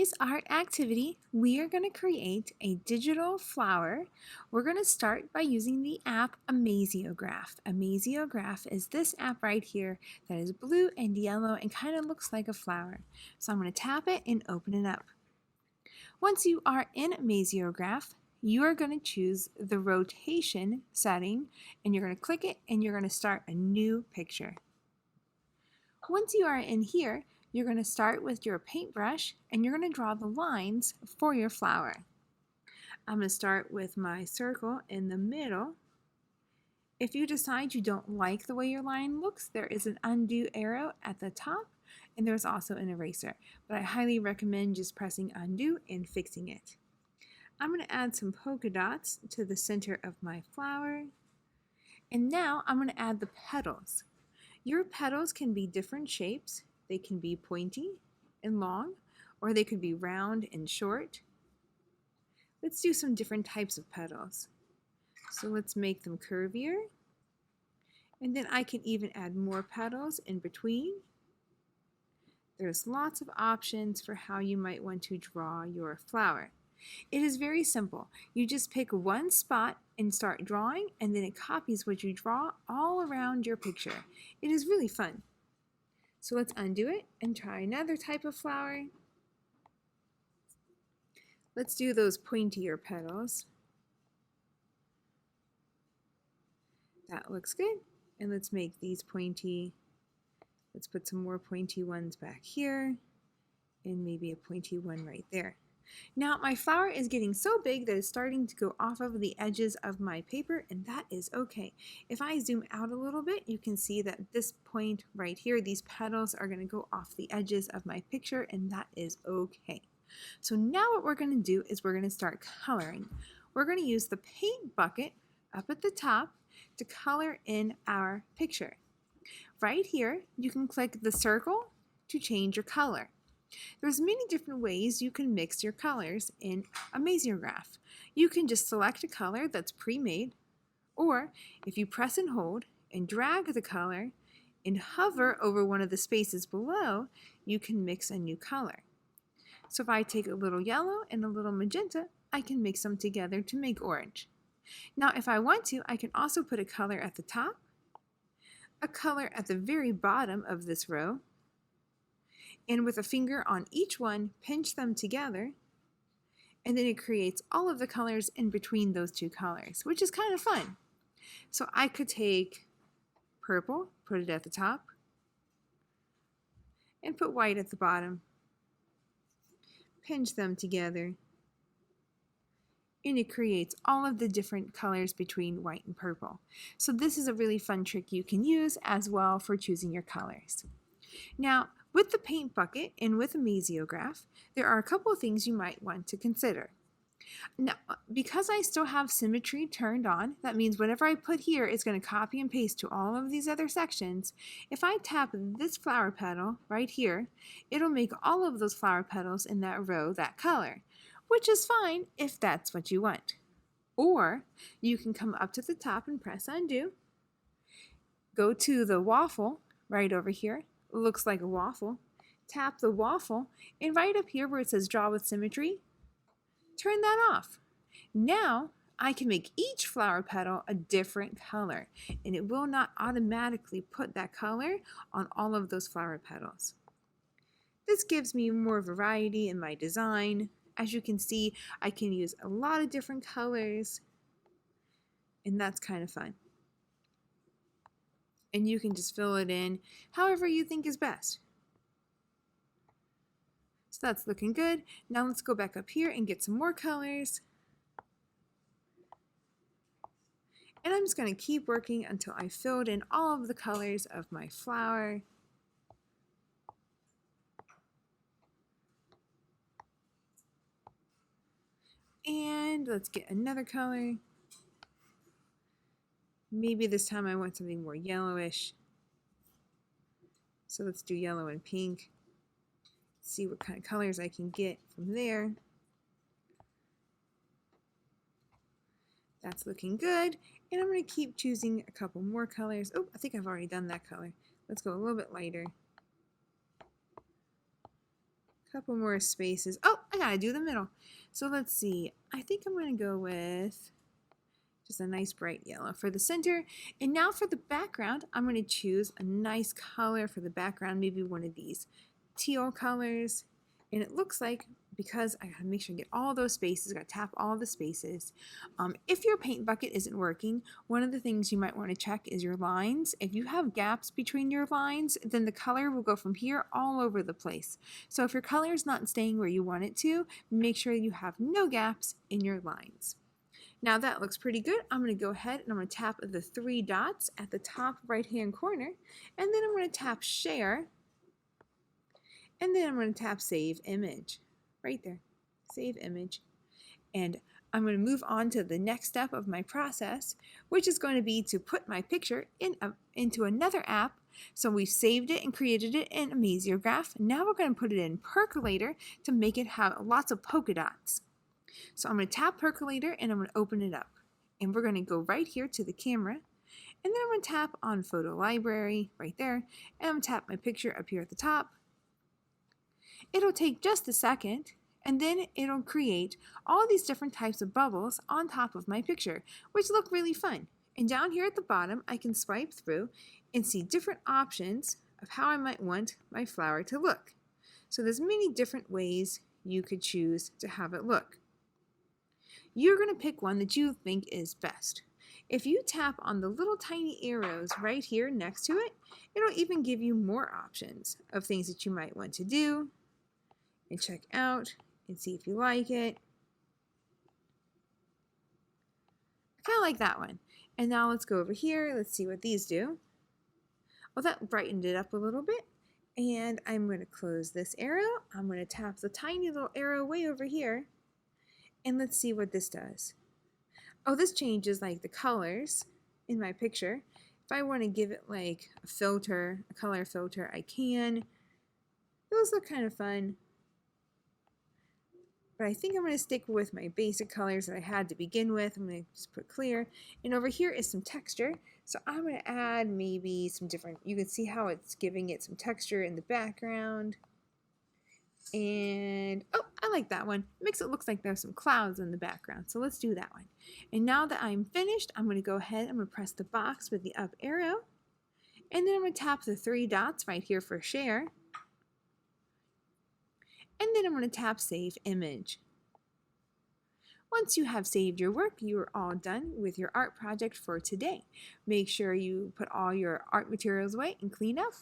today's art activity, we are going to create a digital flower. We're going to start by using the app Amaziograph. Amaziograph is this app right here that is blue and yellow and kind of looks like a flower. So I'm going to tap it and open it up. Once you are in Amaziograph, you are going to choose the rotation setting and you're going to click it and you're going to start a new picture. Once you are in here, you're going to start with your paintbrush and you're going to draw the lines for your flower. I'm going to start with my circle in the middle. If you decide you don't like the way your line looks, there is an undo arrow at the top and there's also an eraser. But I highly recommend just pressing undo and fixing it. I'm going to add some polka dots to the center of my flower. And now I'm going to add the petals. Your petals can be different shapes. They can be pointy and long, or they could be round and short. Let's do some different types of petals. So let's make them curvier. And then I can even add more petals in between. There's lots of options for how you might want to draw your flower. It is very simple. You just pick one spot and start drawing, and then it copies what you draw all around your picture. It is really fun. So let's undo it and try another type of flower. Let's do those pointier petals. That looks good. And let's make these pointy. Let's put some more pointy ones back here and maybe a pointy one right there. Now my flower is getting so big that it's starting to go off of the edges of my paper, and that is okay. If I zoom out a little bit, you can see that this point right here, these petals are going to go off the edges of my picture, and that is okay. So now what we're going to do is we're going to start coloring. We're going to use the paint bucket up at the top to color in our picture. Right here, you can click the circle to change your color. There's many different ways you can mix your colors in Amaziograph. You can just select a color that's pre-made, or if you press and hold and drag the color and hover over one of the spaces below, you can mix a new color. So if I take a little yellow and a little magenta, I can mix them together to make orange. Now if I want to, I can also put a color at the top, a color at the very bottom of this row, and with a finger on each one, pinch them together, and then it creates all of the colors in between those two colors, which is kind of fun. So I could take purple, put it at the top, and put white at the bottom. Pinch them together, and it creates all of the different colors between white and purple. So this is a really fun trick you can use as well for choosing your colors. Now, with the paint bucket and with Amaziograph, there are a couple of things you might want to consider. Now, because I still have symmetry turned on, that means whatever I put here is going to copy and paste to all of these other sections. If I tap this flower petal right here, it'll make all of those flower petals in that row that color, which is fine if that's what you want. Or you can come up to the top and press undo, go to the waffle right over here. Looks like a waffle. Tap the waffle, and right up here where it says draw with symmetry, turn that off. Now I can make each flower petal a different color, and it will not automatically put that color on all of those flower petals. This gives me more variety in my design. As you can see, I can use a lot of different colors, and that's kind of fun. And you can just fill it in however you think is best. So that's looking good. Now let's go back up here and get some more colors. And I'm just going to keep working until I filled in all of the colors of my flower. And let's get another color. Maybe this time I want something more yellowish. So let's do yellow and pink. See what kind of colors I can get from there. That's looking good. And I'm going to keep choosing a couple more colors. Oh, I think I've already done that color. Let's go a little bit lighter. couple more spaces. Oh, I gotta do the middle. So let's see. I think I'm gonna go with just a nice bright yellow for the center. And now for the background, I'm gonna choose a nice color for the background, maybe one of these teal colors. And it looks like, because I gotta make sure I get all those spaces, I gotta tap all the spaces. If your paint bucket isn't working, one of the things you might want to check is your lines. If you have gaps between your lines, then the color will go from here all over the place. So if your color is not staying where you want it to, make sure you have no gaps in your lines. Now that looks pretty good. I'm going to go ahead and I'm going to tap the 3 dots at the top right hand corner, and then I'm going to tap share, and then I'm going to tap save image right there, save image. And I'm going to move on to the next step of my process, which is going to be to put my picture into another app. So we've saved it and created it in Amaziograph. Now we're going to put it in Percolator to make it have lots of polka dots. So I'm going to tap Percolator and I'm going to open it up. And we're going to go right here to the camera. And then I'm going to tap on Photo Library right there. And I'm going to tap my picture up here at the top. It'll take just a second. And then it'll create all these different types of bubbles on top of my picture, which look really fun. And down here at the bottom, I can swipe through and see different options of how I might want my flower to look. So there's many different ways you could choose to have it look. You're going to pick one that you think is best. If you tap on the little tiny arrows right here next to it, it'll even give you more options of things that you might want to do and check out and see if you like it. I kind of like that one. And now let's go over here. Let's see what these do. Well, that brightened it up a little bit. And I'm going to close this arrow. I'm going to tap the tiny little arrow way over here. And let's see what this does. Oh, this changes like the colors in my picture. If I want to give it like a filter, a color filter, I can. Those look kind of fun. But I think I'm going to stick with my basic colors that I had to begin with. I'm going to just put clear. And over here is some texture. So I'm going to add maybe some different, you can see how it's giving it some texture in the background. And, oh, I like that one. It makes it look like there's some clouds in the background. So let's do that one. And now that I'm finished, I'm going to go ahead, I'm going to press the box with the up arrow. And then I'm going to tap the 3 dots right here for share. And then I'm going to tap Save Image. Once you have saved your work, you are all done with your art project for today. Make sure you put all your art materials away and clean up.